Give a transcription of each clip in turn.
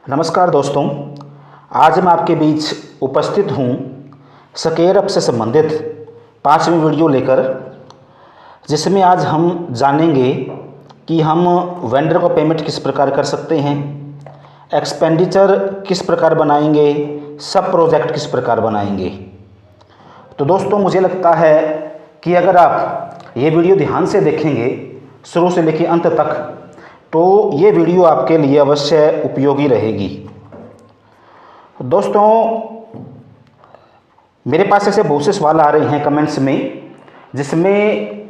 नमस्कार दोस्तों, आज मैं आपके बीच उपस्थित हूँ स्केयर अप से संबंधित 5वीं वीडियो लेकर, जिसमें आज हम जानेंगे कि हम वेंडर को पेमेंट किस प्रकार कर सकते हैं, एक्सपेंडिचर किस प्रकार बनाएंगे, सब प्रोजेक्ट किस प्रकार बनाएंगे। तो दोस्तों, मुझे लगता है कि अगर आप ये वीडियो ध्यान से देखेंगे शुरू से लेकर अंत तक, तो ये वीडियो आपके लिए अवश्य उपयोगी रहेगी। दोस्तों, मेरे पास ऐसे बहुत से सवाल आ रहे हैं कमेंट्स में, जिसमें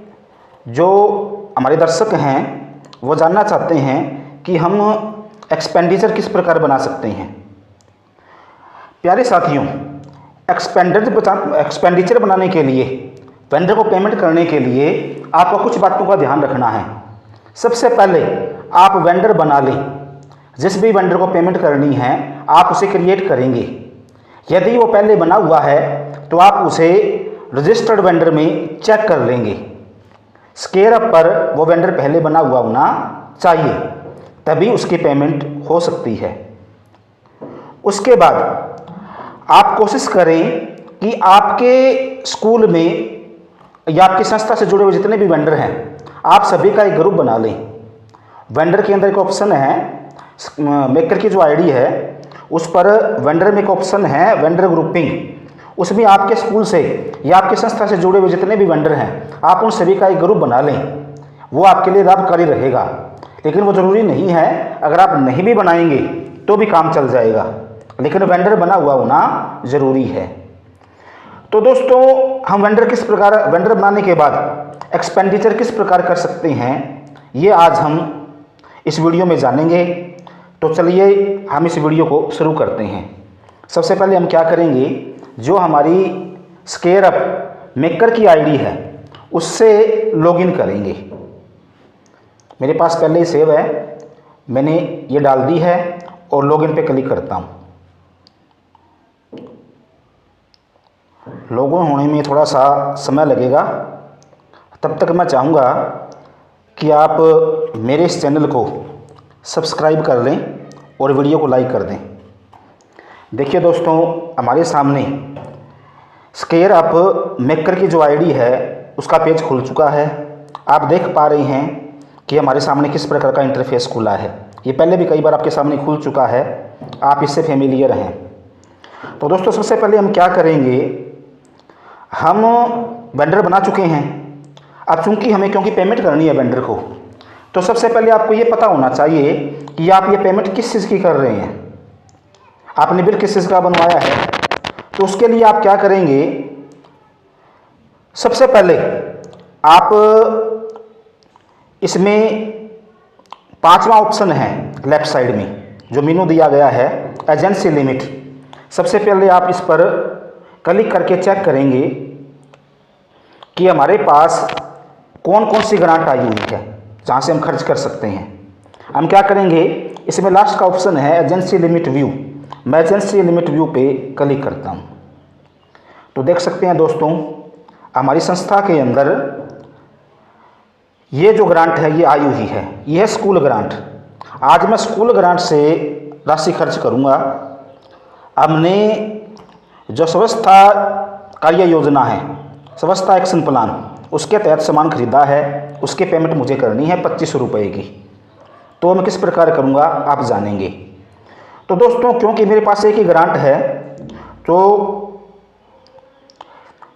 जो हमारे दर्शक हैं वो जानना चाहते हैं कि हम एक्सपेंडिचर किस प्रकार बना सकते हैं। प्यारे साथियों, एक्सपेंडिचर बनाने के लिए, वेंडर को पेमेंट करने के लिए आपको कुछ बातों का ध्यान रखना है। सबसे पहले आप वेंडर बना लें। जिस भी वेंडर को पेमेंट करनी है आप उसे क्रिएट करेंगे। यदि वो पहले बना हुआ है तो आप उसे रजिस्टर्ड वेंडर में चेक कर लेंगे। स्केयर अप पर वो वेंडर पहले बना हुआ होना चाहिए, तभी उसकी पेमेंट हो सकती है। उसके बाद आप कोशिश करें कि आपके स्कूल में या आपकी संस्था से जुड़े हुए जितने भी वेंडर हैं, आप सभी का एक ग्रुप बना लें। वेंडर के अंदर एक ऑप्शन है, मेकर की जो आईडी है उस पर वेंडर में एक ऑप्शन है वेंडर ग्रुपिंग। उसमें आपके स्कूल से या आपकी संस्था से जुड़े हुए जितने भी वेंडर हैं, आप उन सभी का एक ग्रुप बना लें। वो आपके लिए लाभकारी रहेगा, लेकिन वो ज़रूरी नहीं है। अगर आप नहीं भी बनाएंगे तो भी काम चल जाएगा, लेकिन वेंडर बना हुआ होना ज़रूरी है। तो दोस्तों, हम वेंडर बनाने के बाद एक्सपेंडिचर किस प्रकार कर सकते हैं, ये आज हम इस वीडियो में जानेंगे। तो चलिए हम इस वीडियो को शुरू करते हैं। सबसे पहले हम क्या करेंगे, जो हमारी स्केयर अप मेकर की आईडी है उससे लॉगिन करेंगे। मेरे पास पहले ही सेव है, मैंने ये डाल दी है और लॉगिन पे क्लिक करता हूँ। लॉगिन होने में थोड़ा सा समय लगेगा, तब तक मैं चाहूँगा कि आप मेरे इस चैनल को सब्सक्राइब कर लें और वीडियो को लाइक कर दें। देखिए दोस्तों, हमारे सामने स्केयर अप मेकर की जो आईडी है उसका पेज खुल चुका है। आप देख पा रहे हैं कि हमारे सामने किस प्रकार का इंटरफेस खुला है। ये पहले भी कई बार आपके सामने खुल चुका है, आप इससे फेमिलियर हैं। तो दोस्तों, सबसे पहले हम क्या करेंगे, हम वेंडर बना चुके हैं। अब चूंकि हमें क्योंकि पेमेंट करनी है वेंडर को, तो सबसे पहले आपको ये पता होना चाहिए कि आप ये पेमेंट किस चीज़ की कर रहे हैं, आपने बिल किस चीज़ का बनवाया है। तो उसके लिए आप क्या करेंगे, सबसे पहले आप इसमें 5वां ऑप्शन है लेफ्ट साइड में जो मेनू दिया गया है, एजेंसी लिमिट। सबसे पहले आप इस पर क्लिक करके चेक करेंगे कि हमारे पास कौन कौन सी ग्रांट आई हुई है जहाँ से हम खर्च कर सकते हैं। हम क्या करेंगे, इसमें लास्ट का ऑप्शन है एजेंसी लिमिट व्यू। मैं एजेंसी लिमिट व्यू पे क्लिक करता हूँ। तो देख सकते हैं दोस्तों, हमारी संस्था के अंदर ये जो ग्रांट है ये आई हुई है, ये है स्कूल ग्रांट। आज मैं स्कूल ग्रांट से राशि खर्च करूँगा। हमने जो स्वस्था कार्य योजना है, स्वस्था एक्शन प्लान, उसके तहत सामान खरीदा है, उसके पेमेंट मुझे करनी है 25 रुपये की। तो मैं किस प्रकार करूँगा आप जानेंगे। तो दोस्तों, क्योंकि मेरे पास एक ही ग्रांट है, तो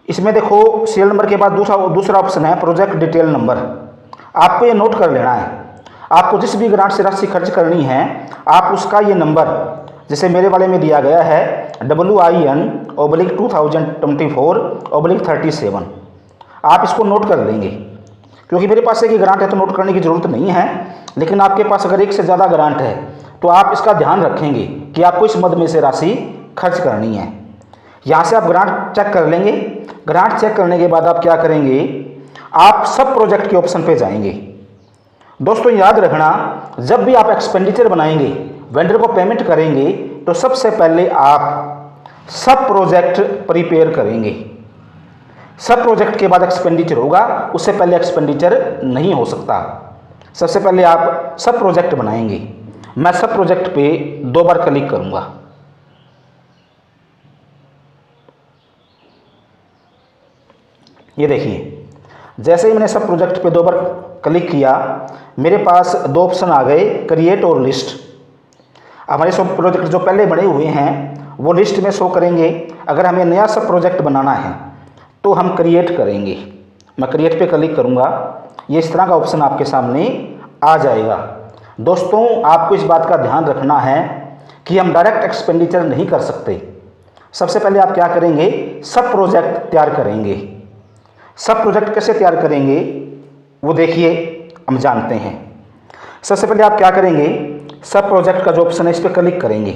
इसमें देखो सीरियल नंबर के बाद दूसरा ऑप्शन है प्रोजेक्ट डिटेल नंबर। आपको ये नोट कर लेना है। आपको जिस भी ग्रांट से राशि खर्च करनी है, आप उसका ये नंबर, जैसे मेरे वाले में दिया गया है WIN/2024/37, आप इसको नोट कर लेंगे। क्योंकि मेरे पास एक ही ग्रांट है तो नोट करने की ज़रूरत नहीं है, लेकिन आपके पास अगर एक से ज़्यादा ग्रांट है तो आप इसका ध्यान रखेंगे कि आपको इस मद में से राशि खर्च करनी है। यहाँ से आप ग्रांट चेक कर लेंगे। ग्रांट चेक करने के बाद आप क्या करेंगे, आप सब प्रोजेक्ट के ऑप्शन पे जाएंगे। दोस्तों, याद रखना, जब भी आप एक्सपेंडिचर बनाएंगे, वेंडर को पेमेंट करेंगे, तो सबसे पहले आप सब प्रोजेक्ट प्रिपेयर करेंगे। सब प्रोजेक्ट के बाद एक्सपेंडिचर होगा, उससे पहले एक्सपेंडिचर नहीं हो सकता। सबसे पहले आप सब प्रोजेक्ट बनाएंगे। मैं सब प्रोजेक्ट पे 2 बार क्लिक करूंगा। ये देखिए, जैसे ही मैंने सब प्रोजेक्ट पे 2 बार क्लिक किया, मेरे पास 2 ऑप्शन आ गए, क्रिएट और लिस्ट। हमारे सब प्रोजेक्ट जो पहले बने हुए हैं वो लिस्ट में शो करेंगे। अगर हमें नया सब प्रोजेक्ट बनाना है तो हम क्रिएट करेंगे। मैं क्रिएट पे क्लिक करूँगा, ये इस तरह का ऑप्शन आपके सामने आ जाएगा। दोस्तों, आपको इस बात का ध्यान रखना है कि हम डायरेक्ट एक्सपेंडिचर नहीं कर सकते। सबसे पहले आप क्या करेंगे, सब प्रोजेक्ट तैयार करेंगे। सब प्रोजेक्ट कैसे तैयार करेंगे वो देखिए, हम जानते हैं। सबसे पहले आप क्या करेंगे, सब प्रोजेक्ट का जो ऑप्शन है इस पर क्लिक करेंगे।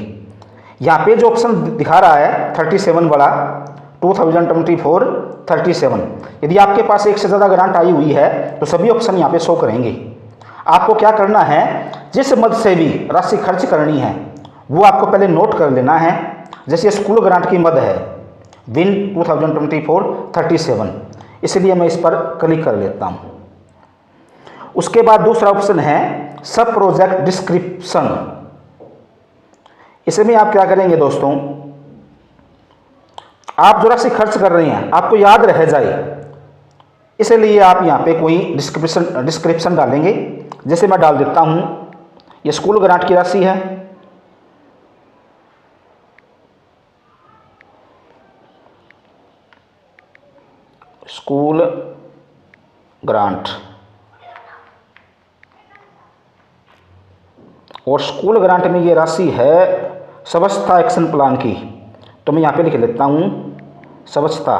यहाँ पे जो ऑप्शन दिखा रहा है 37 वाला, 2024 37, यदि आपके पास एक से ज़्यादा ग्रांट आई हुई है तो सभी ऑप्शन यहाँ पे शो करेंगे। आपको क्या करना है, जिस मद से भी राशि खर्च करनी है वो आपको पहले नोट कर लेना है। जैसे स्कूल ग्रांट की मद है विन 2024 37, इसलिए मैं इस पर क्लिक कर लेता हूँ। उसके बाद दूसरा ऑप्शन है सब प्रोजेक्ट डिस्क्रिप्शन। इसमें आप क्या करेंगे दोस्तों, आप जो राशि खर्च कर रहे हैं आपको याद रह जाए, इसलिए आप यहाँ पे कोई डिस्क्रिप्शन डालेंगे। जैसे मैं डाल देता हूँ, ये स्कूल ग्रांट की राशि है, स्कूल ग्रांट, और स्कूल ग्रांट में ये राशि है स्वच्छता एक्शन प्लान की, तो मैं यहाँ पे लिख लेता हूँ स्वच्छता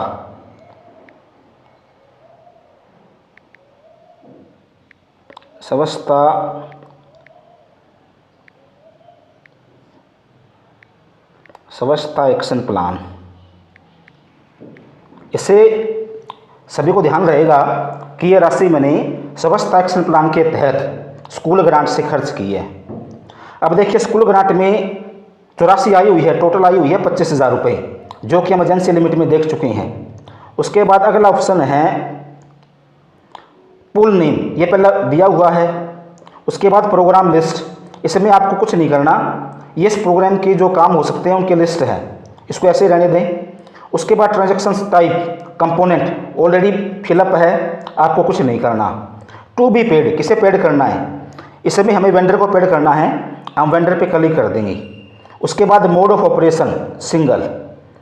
एक्शन प्लान। इससे सभी को ध्यान रहेगा कि ये राशि मैंने स्वच्छता एक्शन प्लान के तहत स्कूल ग्रांट से खर्च की है। अब देखिए, स्कूल ग्रांट में जो राशि आई हुई है, टोटल आई हुई है 25,000 रुपये, जो कि हम एजेंसी लिमिट में देख चुके हैं। उसके बाद अगला ऑप्शन है पुल नेम, ये पहला दिया हुआ है। उसके बाद प्रोग्राम लिस्ट, इसमें आपको कुछ नहीं करना, ये इस प्रोग्राम के जो काम हो सकते हैं उनकी लिस्ट है, इसको ऐसे रहने दें। उसके बाद transaction type component already fill up है, आपको कुछ नहीं करना। टू बी पेड, किसे पेड करना है, इसमें हमें वेंडर को पेड करना है, हम वेंडर पे क्लिक कर देंगे। उसके बाद मोड ऑफ ऑपरेशन सिंगल,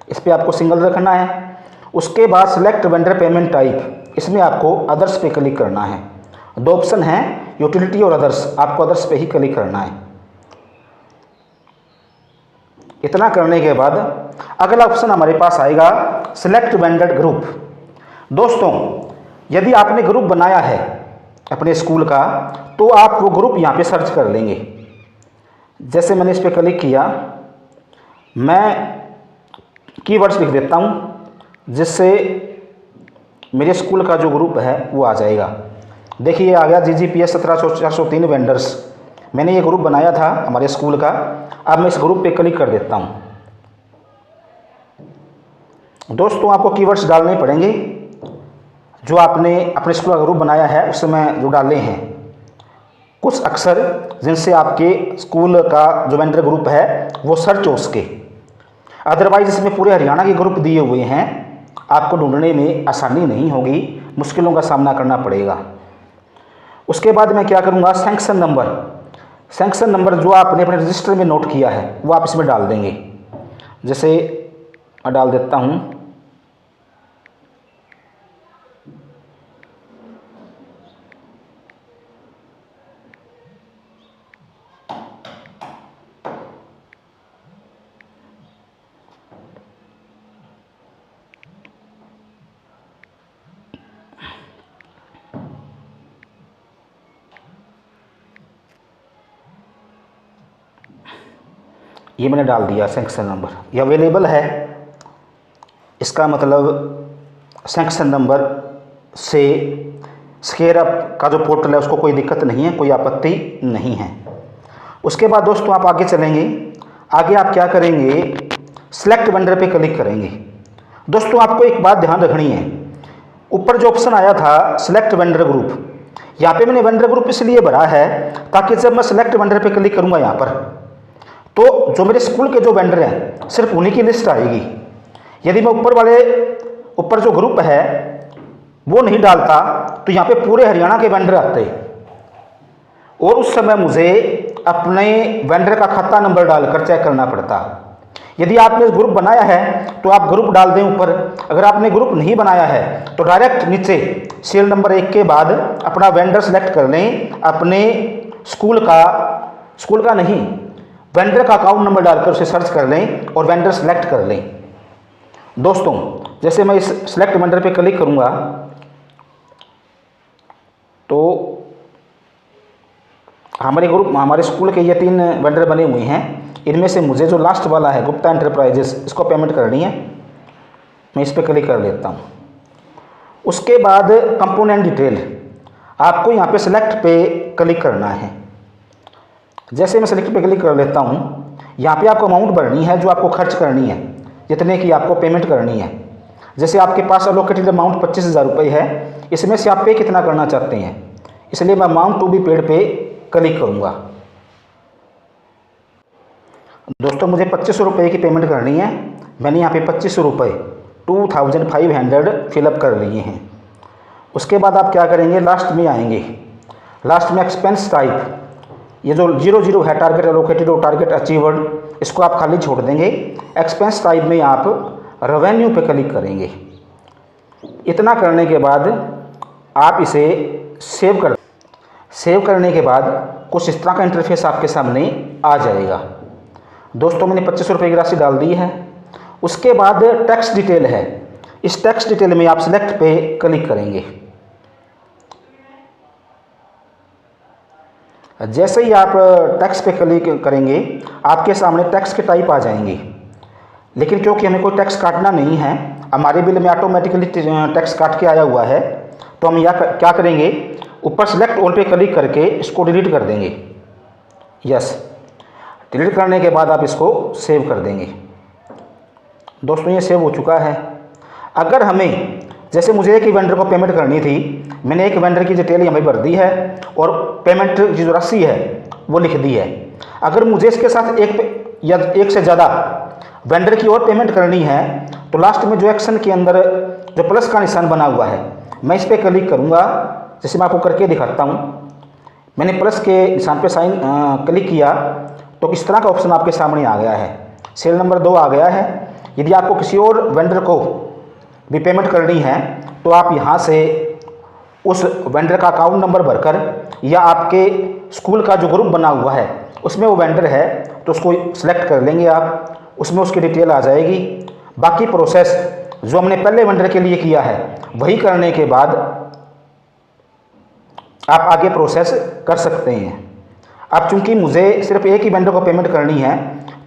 इस पर आपको सिंगल रखना है। उसके बाद सिलेक्ट वेंडर पेमेंट टाइप, इसमें आपको अदर्स पे क्लिक करना है। 2 ऑप्शन हैं, यूटिलिटी और अदर्स, आपको अदर्स पे ही क्लिक करना है। इतना करने के बाद अगला ऑप्शन हमारे पास आएगा सिलेक्ट वेंडर ग्रुप। दोस्तों, यदि आपने ग्रुप बनाया है अपने स्कूल का तो आप वो ग्रुप यहाँ पे सर्च कर लेंगे। जैसे मैंने इस पर क्लिक किया, मैं कीवर्ड्स लिख देता हूँ जिससे मेरे स्कूल का जो ग्रुप है वो आ जाएगा। देखिए, आ गया GGPS 17,403 वेंडर्स। मैंने ये ग्रुप बनाया था हमारे स्कूल का। अब मैं इस ग्रुप पे क्लिक कर देता हूँ। दोस्तों, आपको कीवर्ड्स डालने पड़ेंगे जो आपने अपने स्कूल का ग्रुप बनाया है उसमें जो डाले हैं, कुछ अक्षर जिनसे आपके स्कूल का जो वेंडर ग्रुप है वो सर्च हो सके। अदरवाइज इसमें पूरे हरियाणा के ग्रुप दिए हुए हैं, आपको ढूंढने में आसानी नहीं होगी, मुश्किलों का सामना करना पड़ेगा। उसके बाद मैं क्या करूँगा, सैंक्शन नंबर जो आपने अपने रजिस्टर में नोट किया है वो आप इसमें डाल देंगे। जैसे मैं डाल देता हूँ ये मैंने डाल दिया सैंक्शन नंबर, ये अवेलेबल है। इसका मतलब सैंक्शन नंबर से स्केयर अप का जो पोर्टल है उसको कोई दिक्कत नहीं है, कोई आपत्ति नहीं है। उसके बाद दोस्तों आप आगे चलेंगे। आगे आप क्या करेंगे, सिलेक्ट वेंडर पे क्लिक करेंगे। दोस्तों, आपको एक बात ध्यान रखनी है, ऊपर जो ऑप्शन आया था सिलेक्ट वेंडर ग्रुप, यहाँ पे मैंने वेंडर ग्रुप इसलिए भरा है ताकि जब मैं सेलेक्ट वेंडर पे क्लिक करूँगा यहाँ पर, तो जो मेरे स्कूल के जो वेंडर हैं सिर्फ उन्हीं की लिस्ट आएगी। यदि मैं ऊपर जो ग्रुप है वो नहीं डालता तो यहाँ पे पूरे हरियाणा के वेंडर आते और उस समय मुझे अपने वेंडर का खाता नंबर डालकर चेक करना पड़ता। यदि आपने ग्रुप बनाया है तो आप ग्रुप डाल दें ऊपर, अगर आपने ग्रुप नहीं बनाया है तो डायरेक्ट नीचे सीरियल नंबर 1 के बाद अपना वेंडर सेलेक्ट कर लें, अपने स्कूल का नहीं, वेंडर का अकाउंट नंबर डालकर उसे सर्च कर लें और वेंडर सेलेक्ट कर लें। दोस्तों, जैसे मैं इस सेलेक्ट वेंडर पे क्लिक करूँगा तो हमारे स्कूल के ये 3 वेंडर बने हुए हैं। इनमें से मुझे जो लास्ट वाला है गुप्ता एंटरप्राइजेस, इसको पेमेंट करनी है। मैं इस पर क्लिक कर लेता हूँ। उसके बाद कंपोनेंट डिटेल, आपको यहाँ पे सेलेक्ट पे क्लिक करना है। जैसे मैं सेलेक्ट पे क्लिक कर लेता हूँ, यहाँ पे आपको अमाउंट भरनी है जो आपको खर्च करनी है, जितने की आपको पेमेंट करनी है। जैसे आपके पास अलोकेटेड अमाउंट 25,000 रुपये है, इसमें से आप पे कितना करना चाहते हैं, इसलिए मैं अमाउंट टू बी पेड पे क्लिक करूँगा। दोस्तों, मुझे 2500 रुपये की पेमेंट करनी है। मैंने यहाँ पे 2500 रुपये 2500 फिलअप कर लिए हैं। उसके बाद आप क्या करेंगे, लास्ट में आएंगे। लास्ट में एक्सपेंस टाइप, ये जो 00 है टारगेट एलोकेटेड और टारगेट अचीवर्ड, इसको आप खाली छोड़ देंगे। एक्सपेंस टाइप में आप रेवेन्यू पे क्लिक करेंगे। इतना करने के बाद आप इसे सेव करने के बाद कुछ इस तरह का इंटरफेस आपके सामने आ जाएगा। दोस्तों, मैंने 2500 रुपये की राशि डाल दी है। उसके बाद टैक्स डिटेल है, इस टैक्स डिटेल में आप सेलेक्ट पे क्लिक करेंगे। जैसे ही आप टैक्स पे क्लिक करेंगे आपके सामने टैक्स के टाइप आ जाएंगे, लेकिन क्योंकि हमें कोई टैक्स काटना नहीं है, हमारे बिल में ऑटोमेटिकली टैक्स काट के आया हुआ है, तो हम यहाँ क्या करेंगे, ऊपर सेलेक्ट ऑल पे क्लिक करके इसको डिलीट कर देंगे। यस, डिलीट करने के बाद आप इसको सेव कर देंगे। दोस्तों, ये सेव हो चुका है। अगर हमें, जैसे मुझे एक ही वेंडर को पेमेंट करनी थी, मैंने एक वेंडर की डिटेल हमें भर दी है और पेमेंट की जो राशि है वो लिख दी है। अगर मुझे इसके साथ एक से ज़्यादा वेंडर की और पेमेंट करनी है तो लास्ट में जो एक्शन के अंदर जो प्लस का निशान बना हुआ है, मैं इस पर क्लिक करूँगा। जैसे मैं आपको करके दिखाता हूँ, मैंने प्लस के निशान पे क्लिक किया तो इस तरह का ऑप्शन आपके सामने आ गया है। सेल नंबर 2 आ गया है। यदि आपको किसी और वेंडर को भी पेमेंट करनी है तो आप यहाँ से उस वेंडर का अकाउंट नंबर भरकर, या आपके स्कूल का जो ग्रुप बना हुआ है उसमें वो वेंडर है तो उसको सिलेक्ट कर लेंगे आप, उसमें उसकी डिटेल आ जाएगी। बाकी प्रोसेस जो हमने पहले वेंडर के लिए किया है वही करने के बाद आप आगे प्रोसेस कर सकते हैं। अब चूंकि मुझे सिर्फ एक ही वेंडर को पेमेंट करनी है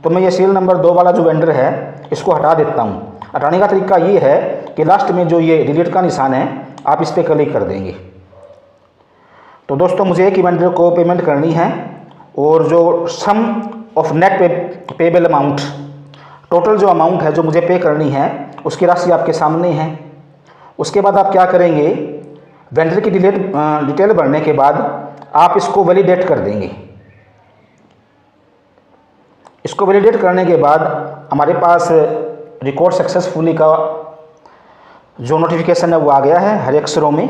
तो मैं ये सीरियल नंबर 2 वाला जो वेंडर है इसको हटा देता हूँ। हटाने का तरीका ये है कि लास्ट में जो ये डिलीट का निशान है आप इस पर क्लिक कर देंगे। तो दोस्तों, मुझे एक ही वेंडर को पेमेंट करनी है और जो sum of net payable amount, total जो अमाउंट है जो मुझे पे करनी है उसकी राशि आपके सामने है। उसके बाद आप क्या करेंगे, वेंडर की डिटेल भरने के बाद आप इसको वैलिडेट कर देंगे। इसको वैलिडेट करने के बाद हमारे पास रिकॉर्ड सक्सेसफुली का जो नोटिफिकेशन है वो आ गया है हरे अक्षरों में।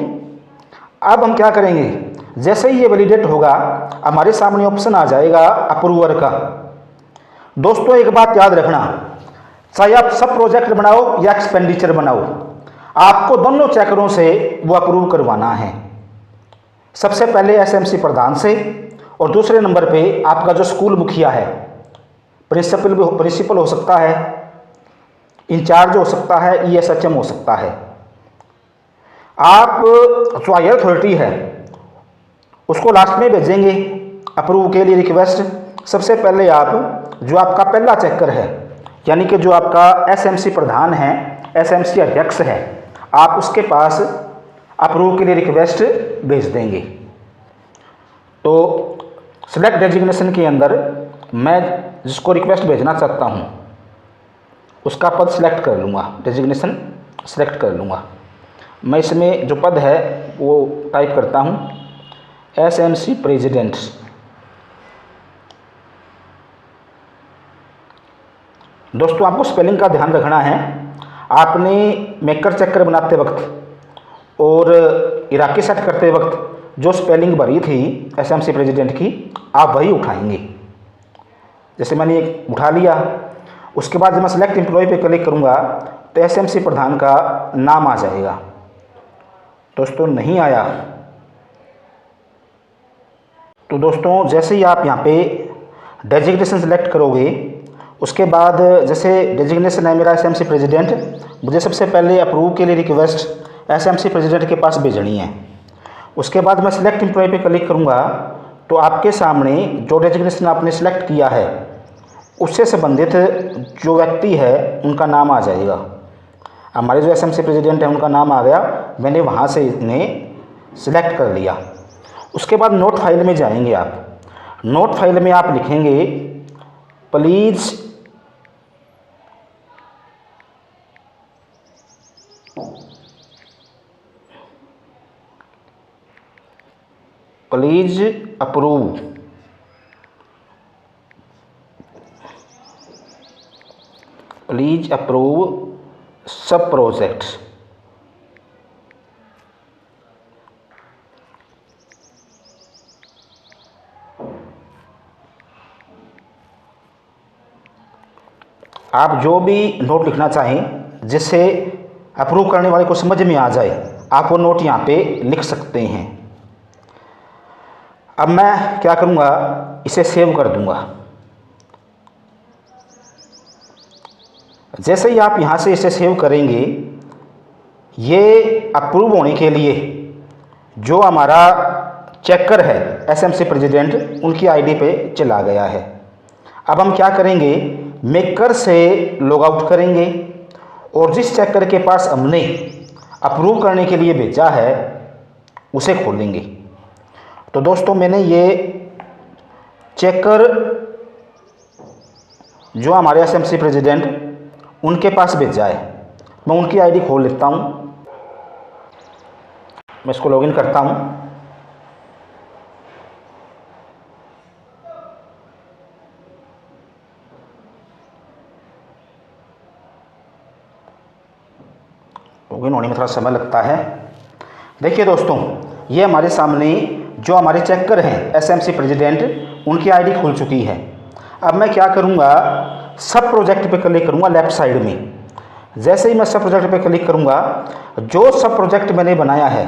अब हम क्या करेंगे, जैसे ही ये वैलिडेट होगा हमारे सामने ऑप्शन आ जाएगा अप्रूवर का। दोस्तों, एक बात याद रखना, चाहे आप सब प्रोजेक्ट बनाओ या एक्सपेंडिचर बनाओ, आपको दोनों चेकरों से वो अप्रूव करवाना है। सबसे पहले एसएमसी प्रधान से और दूसरे नंबर पे आपका जो स्कूल मुखिया है, प्रिंसिपल हो सकता है, इंचार्ज हो सकता है, ESHM हो सकता है। आप जो हायर अथॉरिटी है उसको लास्ट में भेजेंगे अप्रूव के लिए रिक्वेस्ट। सबसे पहले आप जो आपका पहला चेकर है, यानी कि जो आपका एसएमसी प्रधान है, एसएमसी अध्यक्ष है, आप उसके पास अप्रूव के लिए रिक्वेस्ट भेज देंगे। तो सिलेक्ट डेजिग्नेशन के अंदर मैं जिसको रिक्वेस्ट भेजना चाहता हूँ उसका पद सिलेक्ट कर लूँगा, डेजिग्नेशन सिलेक्ट कर लूँगा। मैं इसमें जो पद है वो टाइप करता हूँ SMC प्रेसिडेंट। दोस्तों आपको स्पेलिंग का ध्यान रखना है। आपने मेकर चेकर बनाते वक्त और इराकी सेट करते वक्त जो स्पेलिंग भरी थी SMC प्रेसिडेंट की, आप वही उठाएंगे। जैसे मैंने एक उठा लिया, उसके बाद जब मैं सेलेक्ट एम्प्लॉय पे क्लिक करूँगा तो SMC प्रधान का नाम आ जाएगा। दोस्तों नहीं आया तो दोस्तों जैसे ही आप यहाँ पे डेजिग्नेशन सेलेक्ट करोगे, उसके बाद जैसे डेजिग्नेशन है मेरा SMC प्रेसिडेंट, मुझे सबसे पहले अप्रूव के लिए रिक्वेस्ट SMC प्रेसिडेंट के पास भेजनी है। उसके बाद मैं सेलेक्ट एम्प्लॉय पे क्लिक करूँगा तो आपके सामने जो डेजिग्नेशन आपने सेलेक्ट किया है उससे संबंधित जो व्यक्ति है उनका नाम आ जाएगा। हमारे जो SMC प्रेसिडेंट है उनका नाम आ गया, मैंने वहाँ से इन्हें सिलेक्ट कर लिया। उसके बाद नोट फाइल में जाएंगे आप। नोट फाइल में आप लिखेंगे प्लीज अप्रूव सब प्रोजेक्ट। आप जो भी नोट लिखना चाहें जिससे अप्रूव करने वाले को समझ में आ जाए, आप वो नोट यहाँ पे लिख सकते हैं। अब मैं क्या करूँगा, इसे सेव कर दूँगा। जैसे ही आप यहाँ से इसे सेव करेंगे, ये अप्रूव होने के लिए जो हमारा चेकर है SMC प्रेसिडेंट, उनकी आईडी पे चला गया है। अब हम क्या करेंगे, मेकर से लॉग आउट करेंगे और जिस चेकर के पास हमने अप्रूव करने के लिए भेजा है उसे खोलेंगे। तो दोस्तों मैंने ये चेकर जो हमारे SMC प्रेसिडेंट उनके पास भेजा है, मैं उनकी आईडी खोल लेता हूँ। मैं इसको लॉगिन करता हूँ। लॉगिन होने में थोड़ा समय लगता है। देखिए दोस्तों, ये हमारे सामने जो हमारे चेकर हैं SMC प्रेसिडेंट, उनकी आईडी खुल चुकी है। अब मैं क्या करूँगा, सब प्रोजेक्ट पे क्लिक करूँगा लेफ़्ट साइड में। जैसे ही मैं सब प्रोजेक्ट पे क्लिक करूँगा, जो सब प्रोजेक्ट मैंने बनाया है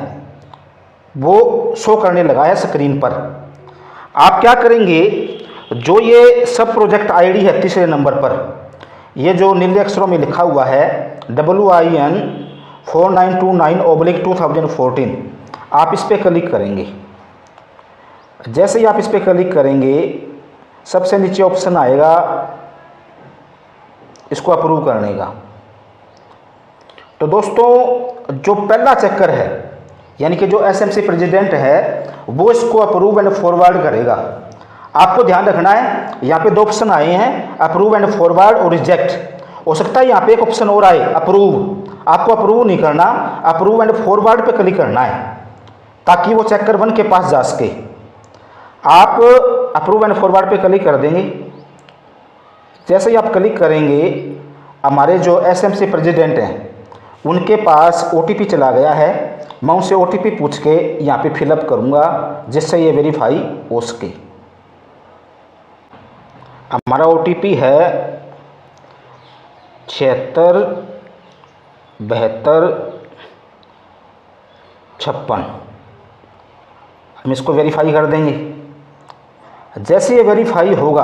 वो शो करने लगा है स्क्रीन पर। आप क्या करेंगे, जो ये सब प्रोजेक्ट आईडी है तीसरे नंबर पर, ये जो नीले अक्षरों में लिखा हुआ है WIN 4929/2014, आप इस पर क्लिक करेंगे। जैसे ही आप इस पर क्लिक करेंगे, सबसे नीचे ऑप्शन आएगा इसको अप्रूव करने का। तो दोस्तों जो पहला चेकर है यानी कि जो SMC प्रेसिडेंट है, वो इसको अप्रूव एंड फॉरवर्ड करेगा। आपको ध्यान रखना है, यहाँ पे दो ऑप्शन आए हैं, अप्रूव एंड फॉरवर्ड और रिजेक्ट। हो सकता है यहाँ पे एक ऑप्शन और आए अप्रूव। आपको अप्रूव नहीं करना, अप्रूव एंड फॉरवर्ड पे क्लिक करना है ताकि वो चेकर 1 के पास जा सके। आप अप्रूव एंड फॉरवर्ड पे क्लिक कर देंगे। जैसे ही आप क्लिक करेंगे, हमारे जो SMC प्रेसिडेंट हैं उनके पास OTP चला गया है। मैं उनसे OTP पूछ के यहाँ पे फिलअप करूँगा जिससे ये वेरीफाई हो सके। हमारा OTP है 767256। हम इसको वेरीफाई कर देंगे। जैसे ये वेरीफाई होगा,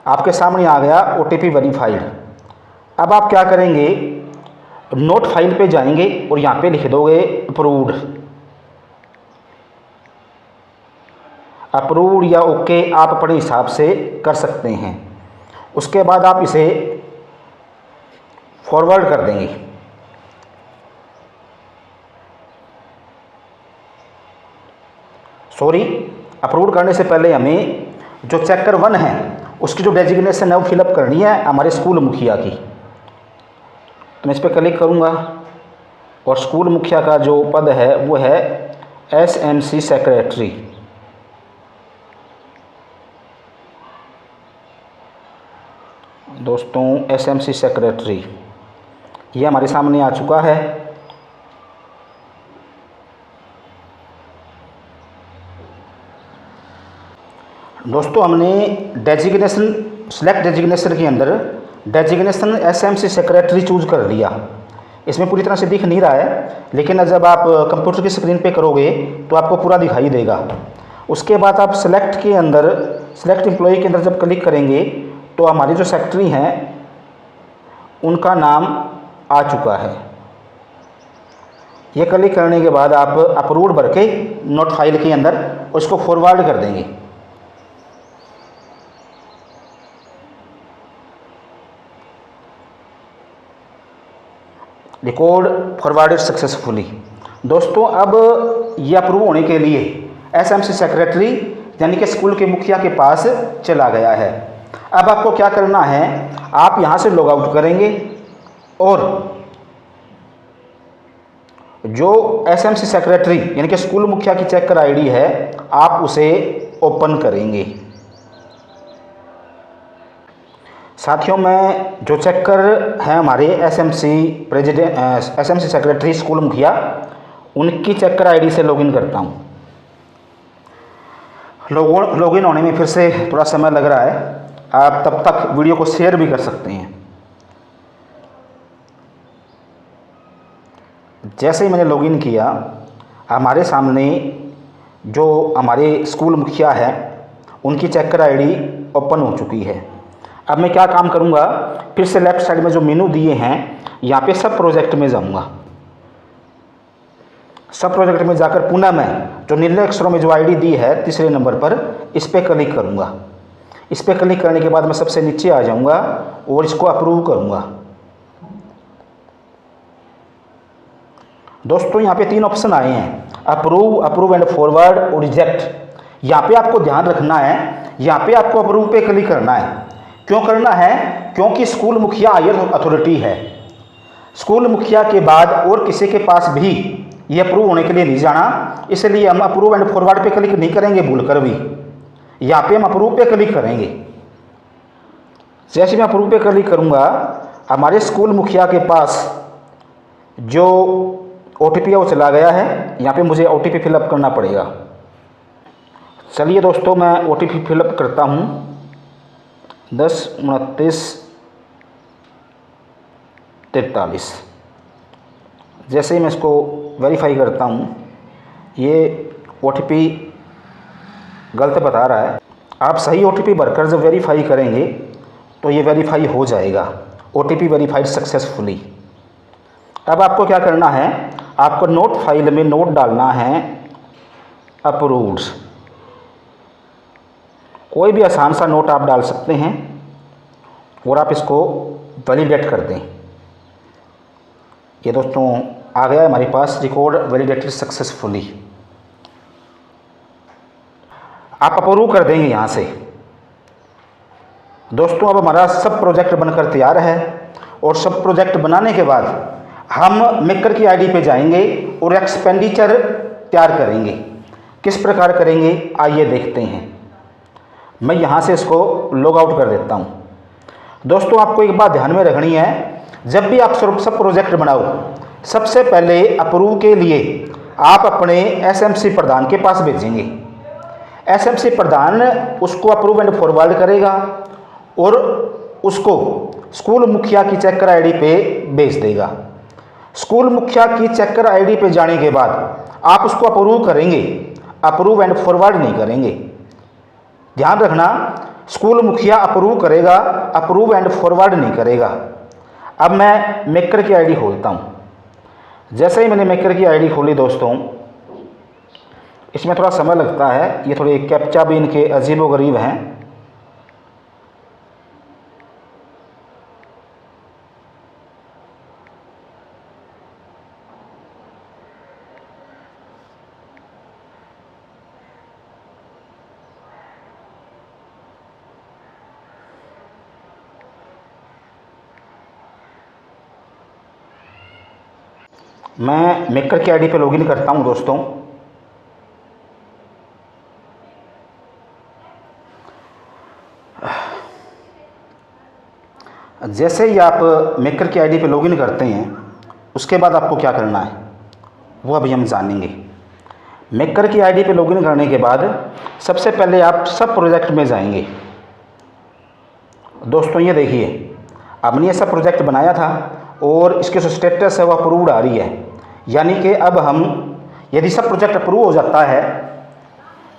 आपके सामने आ गया OTP वेरीफाइड। अब आप क्या करेंगे, नोट फाइल पे जाएंगे और यहाँ पे लिख दोगे अप्रूव्ड या ओके, आप अपने हिसाब से कर सकते हैं। उसके बाद आप इसे फॉरवर्ड कर देंगे। सॉरी, अप्रूव करने से पहले हमें जो चेकर 1 है उसकी जो डेजिग्नेशन है वो फिलअप करनी है हमारे स्कूल मुखिया की। तो मैं इस पर क्लिक करूँगा और स्कूल मुखिया का जो पद है वो है SMC सेक्रेटरी। दोस्तों एसएमसी सेक्रेटरी ये हमारे सामने आ चुका है। दोस्तों हमने डेजिग्नेशन सेलेक्ट डेजिग्नेशन के अंदर डेजिग्नेशन एसएमसी सेक्रेटरी चूज कर लिया। इसमें पूरी तरह से दिख नहीं रहा है, लेकिन जब आप कंप्यूटर की स्क्रीन पे करोगे तो आपको पूरा दिखाई देगा। उसके बाद आप सेलेक्ट के अंदर सेलेक्ट एम्प्लॉय के अंदर जब क्लिक करेंगे तो हमारे जो सेक्रेटरी हैं उनका नाम आ चुका है। ये क्लिक करने के बाद आप अप्रूव्ड भर के नोट फाइल के अंदर उसको फॉरवर्ड कर देंगे। Record forwarded successfully. दोस्तों अब ये अप्रूव होने के लिए एसएमसी सेक्रेटरी यानी कि स्कूल के मुखिया के पास चला गया है। अब आपको क्या करना है, आप यहाँ से लॉग आउट करेंगे और जो एसएमसी सेक्रेटरी यानी कि स्कूल मुखिया की चेकर आईडी है आप उसे ओपन करेंगे। साथियों में जो चेकर हैं हमारे एसएमसी एसएमसी सेक्रेटरी स्कूल मुखिया, उनकी चेकर आईडी से लॉगिन करता हूँ। लॉगिन होने में फिर से थोड़ा समय लग रहा है, आप तब तक वीडियो को शेयर भी कर सकते हैं। जैसे ही मैंने लॉगिन किया हमारे सामने जो हमारे स्कूल मुखिया है उनकी चेकर आईडी ओपन हो चुकी है। अब मैं क्या काम करूंगा, फिर से लेफ्ट साइड में जो मेनू दिए हैं यहाँ पे सब प्रोजेक्ट में जाऊंगा। सब प्रोजेक्ट में जाकर पुनः मैं जो नीले अक्षरों में जो आईडी दी है तीसरे नंबर पर, इस पर क्लिक करूंगा। इस पर क्लिक करने के बाद मैं सबसे नीचे आ जाऊंगा और इसको अप्रूव करूंगा। दोस्तों यहाँ पे 3 ऑप्शन आए हैं, अप्रूव, अप्रूव एंड फॉरवर्ड और रिजेक्ट। यहाँ पे आपको ध्यान रखना है, यहाँ पे आपको अप्रूव पे क्लिक करना है। क्यों करना है? क्योंकि स्कूल मुखिया हायर अथॉरिटी है। स्कूल मुखिया के बाद और किसी के पास भी ये अप्रूव होने के लिए नहीं जाना, इसलिए हम अप्रूव एंड फॉरवर्ड पे क्लिक नहीं करेंगे भूलकर भी। यहाँ पे हम अप्रूव पे क्लिक करेंगे। जैसे मैं अप्रूव पे क्लिक करूँगा हमारे स्कूल मुखिया के पास जो OTP है वो चला गया है। यहाँ पे मुझे OTP फिलअप करना पड़ेगा। चलिए दोस्तों मैं OTP फिलअप करता हूँ 102943। जैसे ही मैं इसको वेरीफाई करता हूँ ये OTP गलत बता रहा है। आप सही OTP भरकर जब वेरीफाई करेंगे तो ये वेरीफाई हो जाएगा, OTP वेरीफाइड सक्सेसफुली। अब आपको क्या करना है, आपको नोट फाइल में नोट डालना है अप्रूव्ड। कोई भी आसान सा नोट आप डाल सकते हैं और आप इसको वैलिडेट कर दें। ये दोस्तों आ गया है हमारे पास, रिकॉर्ड वैलिडेटेड सक्सेसफुली। आप अप्रूव कर देंगे यहाँ से। दोस्तों अब हमारा सब प्रोजेक्ट बनकर तैयार है और सब प्रोजेक्ट बनाने के बाद हम मेकर की आईडी पे जाएंगे और एक्सपेंडिचर तैयार करेंगे। किस प्रकार करेंगे आइए देखते हैं। मैं यहाँ से इसको लॉग आउट कर देता हूँ। दोस्तों आपको एक बात ध्यान में रखनी है, जब भी आप सब प्रोजेक्ट बनाओ सबसे पहले अप्रूव के लिए आप अपने एसएमसी प्रधान के पास भेजेंगे। एसएमसी प्रधान उसको अप्रूव एंड फॉरवर्ड करेगा और उसको स्कूल मुखिया की चेकर आईडी पे भेज देगा। स्कूल मुखिया की चेकर आईडी पे जाने के बाद आप उसको अप्रूव करेंगे, अप्रूव एंड फॉरवर्ड नहीं करेंगे। ध्यान रखना, स्कूल मुखिया अप्रूव करेगा, अप्रूव एंड फॉरवर्ड नहीं करेगा। अब मैं मेकर की आईडी खोलता हूँ। जैसे ही मैंने मेकर की आईडी खोली दोस्तों, इसमें थोड़ा समय लगता है, ये थोड़े कैप्चा भी इनके अजीबोगरीब हैं। मैं मेकर की आईडी पे लॉगिन करता हूं दोस्तों। जैसे ही आप मेकर की आईडी पे लॉगिन करते हैं उसके बाद आपको क्या करना है वो अभी हम जानेंगे। मेकर की आईडी पे लॉगिन करने के बाद सबसे पहले आप सब प्रोजेक्ट में जाएंगे। दोस्तों ये देखिए, आपने ये सब प्रोजेक्ट बनाया था और इसके जो स्टेटस है वो अप्रूव्ड आ रही है, यानी कि अब हम यदि सब प्रोजेक्ट अप्रूव हो जाता है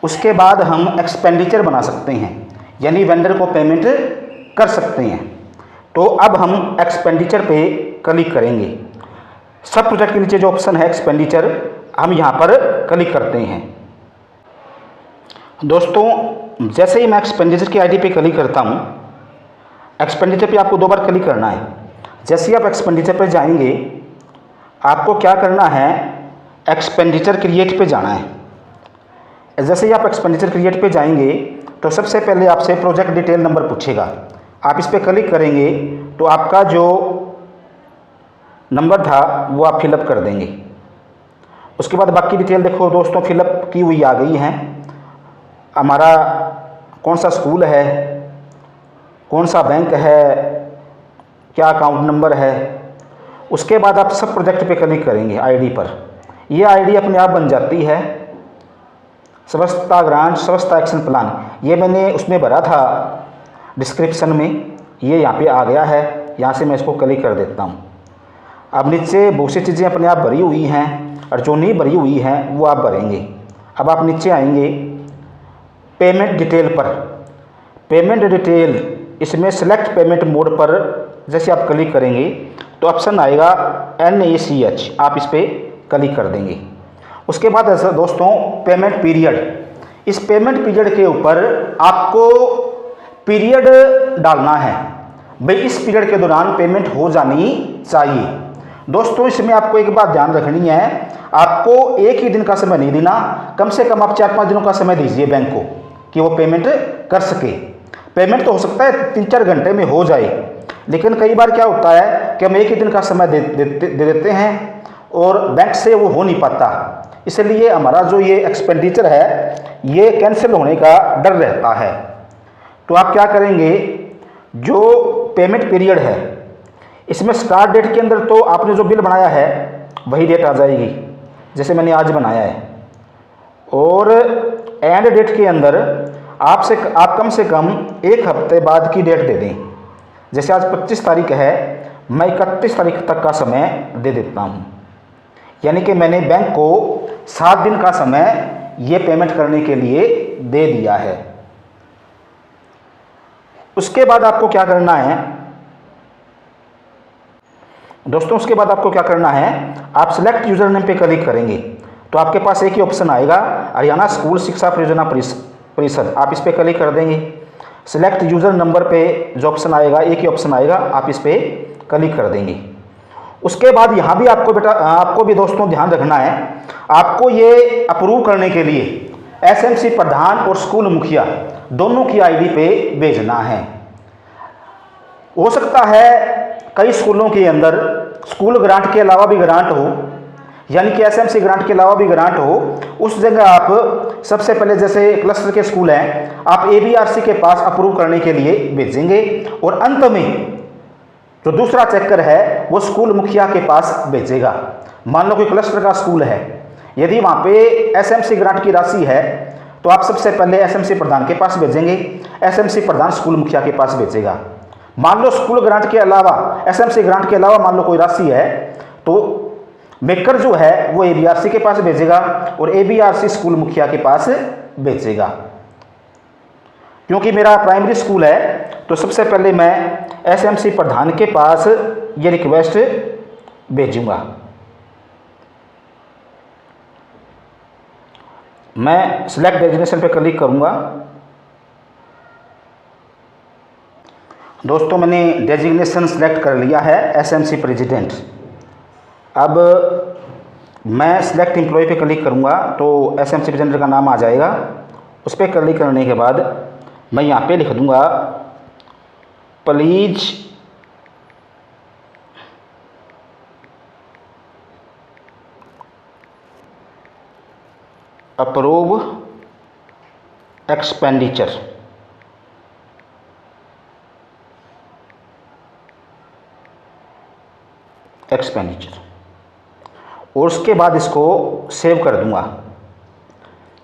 उसके बाद हम एक्सपेंडिचर बना सकते हैं, यानी वेंडर को पेमेंट कर सकते हैं। तो अब हम एक्सपेंडिचर पे क्लिक करेंगे। सब प्रोजेक्ट के नीचे जो ऑप्शन है एक्सपेंडिचर, हम यहाँ पर क्लिक करते हैं। दोस्तों जैसे ही मैं एक्सपेंडिचर की आईडी पे क्लिक करता हूँ, एक्सपेंडिचर पे आपको 2 बार क्लिक करना है। जैसे ही आप एक्सपेंडिचर पे जाएंगे आपको क्या करना है, एक्सपेंडिचर क्रिएट पे जाना है। जैसे ही आप एक्सपेंडिचर क्रिएट पे जाएंगे तो सबसे पहले आपसे प्रोजेक्ट डिटेल नंबर पूछेगा। आप इस पर क्लिक करेंगे तो आपका जो नंबर था वो आप फिलअप कर देंगे। उसके बाद बाकी डिटेल देखो दोस्तों फिलअप की हुई आ गई हैं। हमारा कौन सा स्कूल है, कौन सा बैंक है, क्या अकाउंट नंबर है। उसके बाद आप सब प्रोजेक्ट पे क्लिक करेंगे आईडी पर। ये आईडी अपने आप बन जाती है। स्वच्छता ग्रांट, स्वच्छता एक्शन प्लान, ये मैंने उसमें भरा था डिस्क्रिप्शन में, ये यहाँ पे आ गया है। यहाँ से मैं इसको क्लिक कर देता हूँ। अब नीचे बहुत सी चीज़ें अपने आप भरी हुई हैं और जो नहीं भरी हुई हैं वो आप भरेंगे। अब आप नीचे आएंगे पेमेंट डिटेल पर। पेमेंट डिटेल, इसमें सेलेक्ट पेमेंट मोड पर जैसे आप क्लिक करेंगे तो ऑप्शन आएगा NACH, आप इस पर क्लिक कर देंगे। उसके बाद ऐसा दोस्तों पेमेंट पीरियड, इस पेमेंट पीरियड के ऊपर आपको पीरियड डालना है, भाई इस पीरियड के दौरान पेमेंट हो जानी चाहिए। दोस्तों इसमें आपको एक बात ध्यान रखनी है, आपको एक ही दिन का समय नहीं देना, कम से कम आप 4-5 दिनों का समय दीजिए बैंक को कि वो पेमेंट कर सके। पेमेंट तो हो सकता है 3-4 घंटे में हो जाए, लेकिन कई बार क्या होता है कि हम एक ही दिन का समय दे देते हैं और बैंक से वो हो नहीं पाता। इसलिए हमारा जो ये एक्सपेंडिचर है ये कैंसिल होने का डर रहता है। तो आप क्या करेंगे, जो पेमेंट पीरियड है इसमें स्टार्ट डेट के अंदर तो आपने जो बिल बनाया है वही डेट आ जाएगी, जैसे मैंने आज बनाया है। और एंड डेट के अंदर आप कम से कम 1 हफ्ते बाद की डेट दे दें। जैसे आज 25 तारीख है, मैं 31 तारीख तक का समय दे देता हूँ, यानी कि मैंने बैंक को 7 दिन का समय ये पेमेंट करने के लिए दे दिया है। उसके बाद आपको क्या करना है दोस्तों, उसके बाद आपको क्या करना है, आप सिलेक्ट यूजर नेम पे क्लिक करेंगे तो आपके पास एक ही ऑप्शन आएगा, हरियाणा स्कूल शिक्षा परियोजना परिषद, आप इस पे क्लिक कर देंगे। सिलेक्ट यूजर नंबर पे जो ऑप्शन आएगा, एक ही ऑप्शन आएगा, आप इस पे क्लिक कर देंगे। उसके बाद यहाँ भी आपको भी दोस्तों ध्यान रखना है, आपको ये अप्रूव करने के लिए SMC प्रधान और स्कूल मुखिया दोनों की आईडी पे भेजना है। हो सकता है कई स्कूलों के अंदर स्कूल ग्रांट के अलावा भी ग्रांट हो, यानी कि SMC ग्रांट के अलावा भी ग्रांट हो। उस जगह आप सबसे पहले, जैसे क्लस्टर के स्कूल हैं, आप ABRC के पास अप्रूव करने के लिए भेजेंगे और अंत में जो दूसरा चक्कर है वो स्कूल मुखिया के पास भेजेगा। मान लो कोई क्लस्टर का स्कूल है, यदि वहाँ पे SMC ग्रांट की राशि है तो आप सबसे पहले SMC प्रधान के पास भेजेंगे, SMC प्रधान स्कूल मुखिया के पास भेजेगा। मान लो स्कूल ग्रांट के अलावा, SMC ग्रांट के अलावा मान लो कोई राशि है तो मेकर जो है वो ABRC के पास भेजेगा और ABRC स्कूल मुखिया के पास भेजेगा। क्योंकि मेरा प्राइमरी स्कूल है तो सबसे पहले मैं SMC प्रधान के पास ये रिक्वेस्ट भेजूंगा। मैं सिलेक्ट डेजिग्नेशन पे क्लिक करूंगा। दोस्तों मैंने डेजिग्नेशन सिलेक्ट कर लिया है SMC प्रेसिडेंट। अब मैं सिलेक्ट एम्प्लॉय पे क्लिक करूंगा तो SMC प्रेसिडेंट का नाम आ जाएगा। उस पर क्लिक करने के बाद मैं यहाँ पे लिख दूंगा प्लीज अप्रूव एक्सपेंडिचर। एक्सपेंडिचर, और उसके बाद इसको सेव कर दूंगा।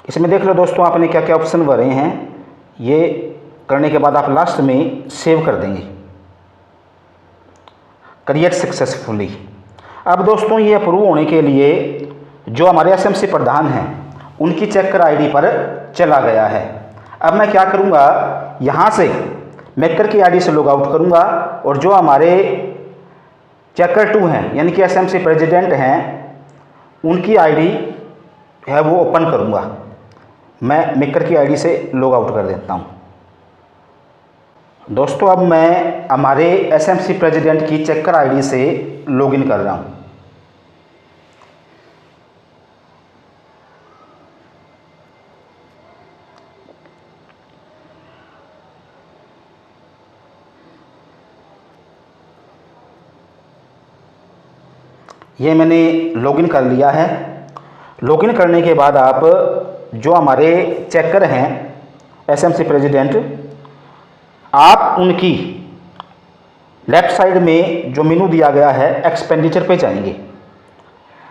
इसमें देख लो दोस्तों आपने क्या क्या ऑप्शन भरे हैं। ये करने के बाद आप लास्ट में सेव कर देंगे, क्रिएट सक्सेसफुली। अब दोस्तों ये अप्रूव होने के लिए जो हमारे एसएमसी प्रधान हैं उनकी चेकर आईडी पर चला गया है। अब मैं क्या करूँगा, यहाँ से मेकर की आईडी से लॉग आउट करूँगा और जो हमारे चेकर 2 हैं यानी कि एसएमसी प्रेसिडेंट हैं उनकी आईडी है वो ओपन करूँगा। मैं मेकर की आईडी से लॉग आउट कर देता हूँ। दोस्तों अब मैं हमारे एसएमसी प्रेसिडेंट की चेकर आईडी से लॉगिन कर रहा हूँ। ये मैंने लॉगिन कर लिया है। लॉगिन करने के बाद आप जो हमारे चेकर हैं एसएमसी प्रेसिडेंट, आप उनकी लेफ्ट साइड में जो मेनू दिया गया है एक्सपेंडिचर पे जाएंगे।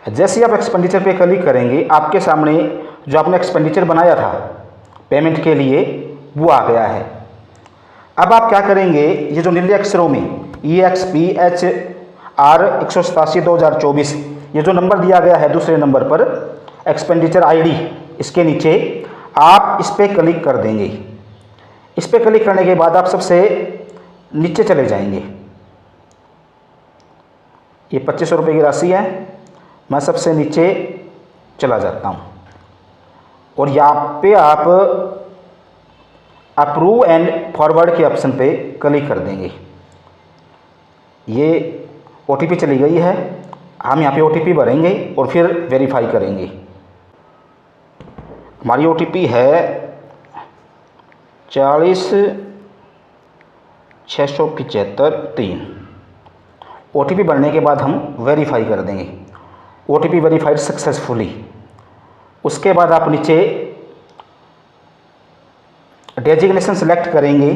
जैसे ही आप एक्सपेंडिचर पे क्लिक करेंगे आपके सामने जो आपने एक्सपेंडिचर बनाया था पेमेंट के लिए वो आ गया है। अब आप क्या करेंगे, ये जो नीले अक्षरों में EXPHR 187/2024 ये जो नंबर दिया गया है दूसरे नंबर पर एक्सपेंडिचर आईडी, इसके नीचे आप इस पर क्लिक कर देंगे। इस पर क्लिक करने के बाद आप सबसे नीचे चले जाएंगे। ये 2500 रुपये की राशि है। मैं सबसे नीचे चला जाता हूँ और यहाँ पे आप अप्रूव एंड फॉरवर्ड के ऑप्शन पे क्लिक कर देंगे। ये OTP चली गई है, हम यहाँ पे OTP भरेंगे और फिर वेरीफाई करेंगे। हमारी OTP है 406753। OTP भरने के बाद हम वेरीफाई कर देंगे। OTP verified successfully. उसके बाद आप नीचे डेजिग्नेशन सेलेक्ट करेंगे।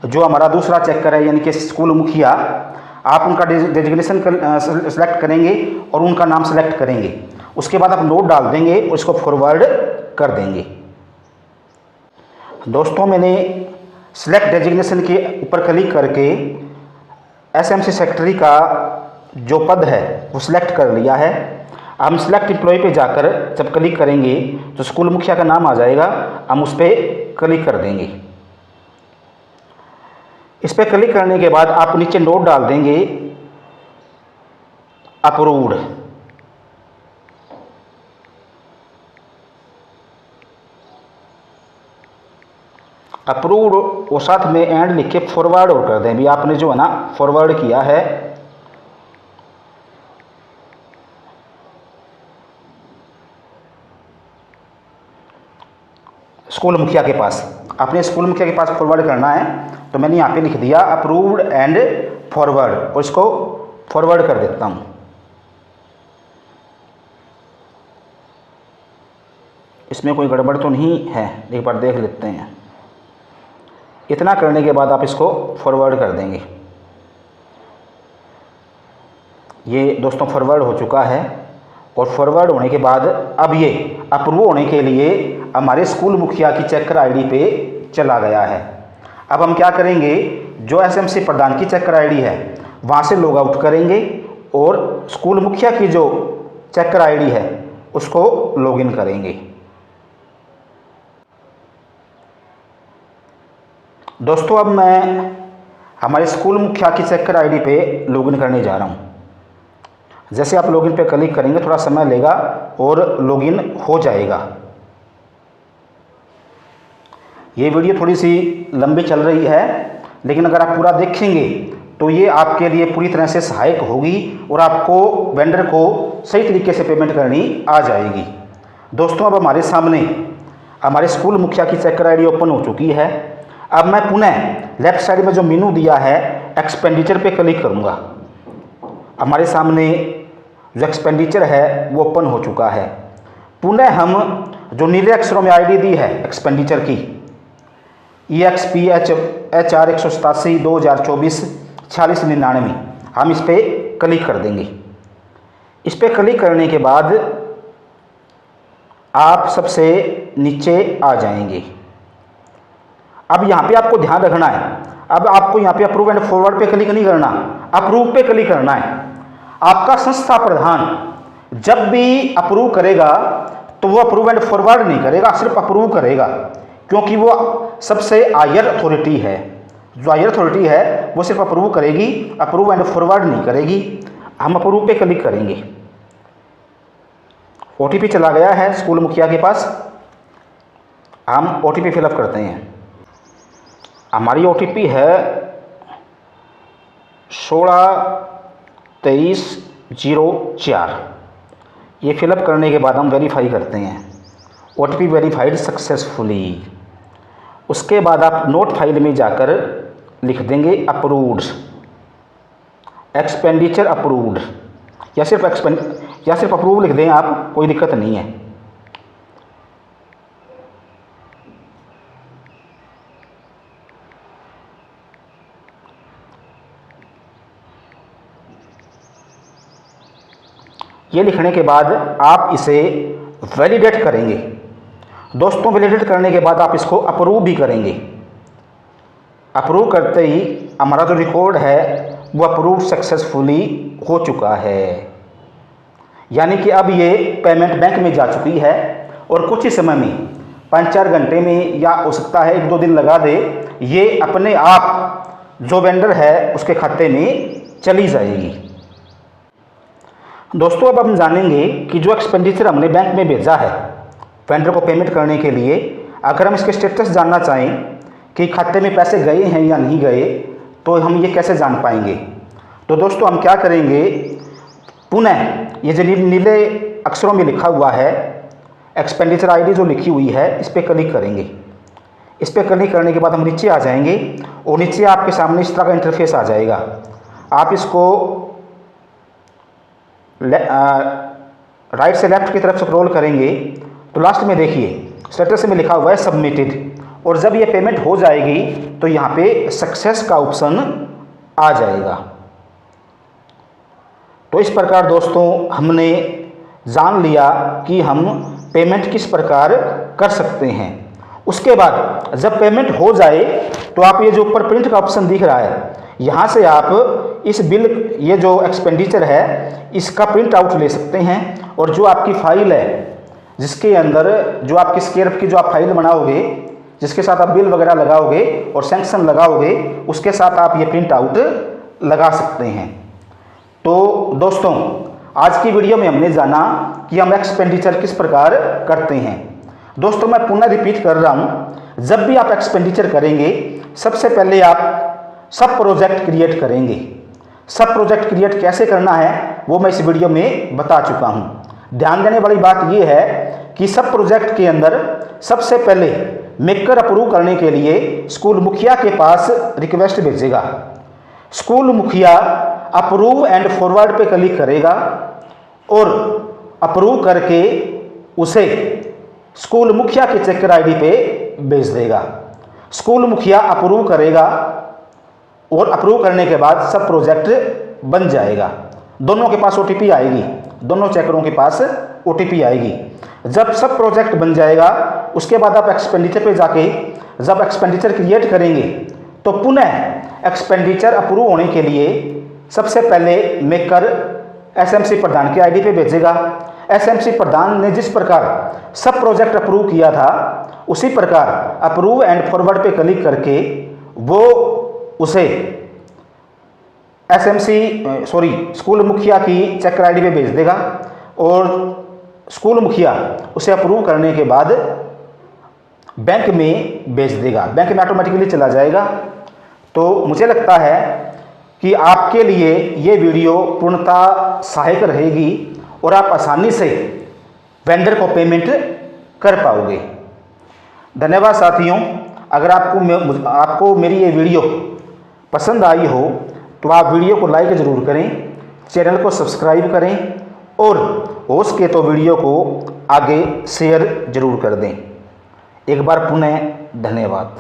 जो हमारा दूसरा चेकर है यानी कि स्कूल मुखिया, आप उनका डेजिग्नेशन सेलेक्ट करेंगे और उनका नाम सेलेक्ट करेंगे। उसके बाद आप नोट डाल देंगे और इसको फॉरवर्ड कर देंगे। दोस्तों मैंने सेलेक्ट डेजिग्नेशन के ऊपर क्लिक करके एसएमसी सेक्रेटरी का जो पद है वो सिलेक्ट कर लिया है। हम सिलेक्ट एम्प्लॉय पे जाकर जब क्लिक करेंगे तो स्कूल मुखिया का नाम आ जाएगा, हम उस पर क्लिक कर देंगे। इस पर क्लिक करने के बाद आप नीचे नोट डाल देंगे अप्रूव्ड। अप्रूव्ड और साथ में एंड लिख के फॉरवर्ड और कर दें। भी आपने जो है ना फॉरवर्ड किया है। स्कूल मुखिया के पास, आपने स्कूल मुखिया के पास फॉरवर्ड करना है तो मैंने यहाँ पे लिख दिया अप्रूव्ड एंड फॉरवर्ड और इसको फॉरवर्ड कर देता हूँ। इसमें कोई गड़बड़ तो नहीं है, एक बार देख लेते हैं। इतना करने के बाद आप इसको फॉरवर्ड कर देंगे। ये दोस्तों फॉरवर्ड हो चुका है और फॉरवर्ड होने के बाद अब ये अप्रूव होने के लिए हमारे स्कूल मुखिया की चेकर आईडी पे चला गया है। अब हम क्या करेंगे, जो एसएमसी प्रधान की चेकर आईडी है वहाँ से लॉग आउट करेंगे और स्कूल मुखिया की जो चेकर आईडी है उसको लॉगिन करेंगे। दोस्तों अब मैं हमारे स्कूल मुखिया की चेकर आईडी पे लॉगिन करने जा रहा हूँ। जैसे आप लॉगिन पे क्लिक करेंगे थोड़ा समय लेगा और लॉगिन हो जाएगा। ये वीडियो थोड़ी सी लंबी चल रही है लेकिन अगर आप पूरा देखेंगे तो ये आपके लिए पूरी तरह से सहायक होगी और आपको वेंडर को सही तरीके से पेमेंट करनी आ जाएगी। दोस्तों अब हमारे सामने हमारे स्कूल मुखिया की चेकर आईडी ओपन हो चुकी है। अब मैं पुनः लेफ्ट साइड में जो मेनू दिया है एक्सपेंडिचर पे क्लिक करूँगा। हमारे सामने जो एक्सपेंडिचर है वो ओपन हो चुका है। पुनः हम जो नीले अक्षरों में आईडी दी है एक्सपेंडिचर की EXPHR 187/2024 4699, हम इस पर क्लिक कर देंगे। इस पर क्लिक करने के बाद आप सबसे नीचे आ जाएंगे। अब यहाँ पे आपको ध्यान रखना है, अब आपको यहाँ पे अप्रूव एंड फॉरवर्ड पे क्लिक नहीं करना, अप्रूव पे क्लिक करना है। आपका संस्था प्रधान जब भी अप्रूव करेगा तो वो अप्रूव एंड फॉरवर्ड नहीं करेगा, सिर्फ अप्रूव करेगा, क्योंकि वो सबसे हायर अथॉरिटी है। जो हायर अथॉरिटी है वो सिर्फ अप्रूव करेगी, अप्रूव एंड फॉरवर्ड नहीं करेगी। हम अप्रूव पे क्लिक करेंगे। OTP चला गया है स्कूल मुखिया के पास, हम OTP फिलअप करते हैं। हमारी OTP है 162304। ये फिलअप करने के बाद हम वेरीफाई करते हैं। OTP verified successfully. उसके बाद आप नोट फाइल में जाकर लिख देंगे अप्रूव्ड, एक्सपेंडिचर अप्रूव्ड, या सिर्फ अप्रूव लिख दें आप, कोई दिक्कत नहीं है। ये लिखने के बाद आप इसे वैलिडेट करेंगे। दोस्तों, वैलिडेट करने के बाद आप इसको अप्रूव भी करेंगे। अप्रूव करते ही हमारा जो रिकॉर्ड है वो अप्रूव सक्सेसफुली हो चुका है, यानी कि अब ये पेमेंट बैंक में जा चुकी है और कुछ ही समय में 5-4 घंटे में, या हो सकता है 1-2 दिन लगा दे, ये अपने आप जो वेंडर है उसके खाते में चली जाएगी। दोस्तों, अब हम जानेंगे कि जो एक्सपेंडिचर हमने बैंक में भेजा है वेंडर को पेमेंट करने के लिए, अगर हम इसके स्टेटस जानना चाहें कि खाते में पैसे गए हैं या नहीं गए, तो हम ये कैसे जान पाएंगे। तो दोस्तों, हम क्या करेंगे, पुनः ये जो नीले अक्षरों में लिखा हुआ है एक्सपेंडिचर आईडी जो लिखी हुई है, इस पर क्लिक करेंगे। इस पर क्लिक करने के बाद हम नीचे आ जाएंगे और नीचे आपके सामने इस तरह का इंटरफेस आ जाएगा। आप इसको राइट से लेफ्ट की तरफ स्क्रॉल करेंगे तो लास्ट में देखिए स्टेटस में लिखा हुआ है सबमिटेड, और जब ये पेमेंट हो जाएगी तो यहाँ पे सक्सेस का ऑप्शन आ जाएगा। तो इस प्रकार दोस्तों हमने जान लिया कि हम पेमेंट किस प्रकार कर सकते हैं। उसके बाद जब पेमेंट हो जाए तो आप ये जो ऊपर प्रिंट का ऑप्शन दिख रहा है, यहाँ से आप इस बिल, ये जो एक्सपेंडिचर है इसका प्रिंट आउट ले सकते हैं, और जो आपकी फाइल है जिसके अंदर जो आपकी स्केयर की जो आप फाइल बनाओगे, जिसके साथ आप बिल वगैरह लगाओगे और सैंक्शन लगाओगे, उसके साथ आप ये प्रिंट आउट लगा सकते हैं। तो दोस्तों, आज की वीडियो में हमने जाना कि हम एक्सपेंडिचर किस प्रकार करते हैं। दोस्तों, मैं पुनः रिपीट कर रहा हूँ, जब भी आप एक्सपेंडिचर करेंगे सबसे पहले आप सब प्रोजेक्ट क्रिएट करेंगे। सब प्रोजेक्ट क्रिएट कैसे करना है वो मैं इस वीडियो में बता चुका हूँ। ध्यान देने वाली बात यह है कि सब प्रोजेक्ट के अंदर सबसे पहले मेकर अप्रूव करने के लिए स्कूल मुखिया के पास रिक्वेस्ट भेजेगा। स्कूल मुखिया अप्रूव एंड फॉरवर्ड पे क्लिक करेगा और अप्रूव करके उसे स्कूल मुखिया के चेकर आईडी पे भेज देगा। स्कूल मुखिया अप्रूव करेगा और अप्रूव करने के बाद सब प्रोजेक्ट बन जाएगा। दोनों के पास OTP आएगी, दोनों चेकरों के पास OTP आएगी। जब सब प्रोजेक्ट बन जाएगा उसके बाद आप एक्सपेंडिचर पे जाके जब एक्सपेंडिचर क्रिएट करेंगे तो पुनः एक्सपेंडिचर अप्रूव होने के लिए सबसे पहले मेकर SMC प्रधान के आईडी पे भेजेगा। SMC प्रधान ने जिस प्रकार सब प्रोजेक्ट अप्रूव किया था उसी प्रकार अप्रूव एंड फॉरवर्ड पे क्लिक करके वो उसे स्कूल मुखिया की चेकर आईडी पे भेज देगा, और स्कूल मुखिया उसे अप्रूव करने के बाद बैंक में भेज देगा। बैंक में ऑटोमेटिकली चला जाएगा। तो मुझे लगता है कि आपके लिए ये वीडियो पूर्णतः सहायक रहेगी और आप आसानी से वेंडर को पेमेंट कर पाओगे। धन्यवाद साथियों। अगर आपको मेरी ये वीडियो पसंद आई हो तो आप वीडियो को लाइक ज़रूर करें, चैनल को सब्सक्राइब करें और हो सके तो वीडियो को आगे शेयर ज़रूर कर दें। एक बार पुनः धन्यवाद।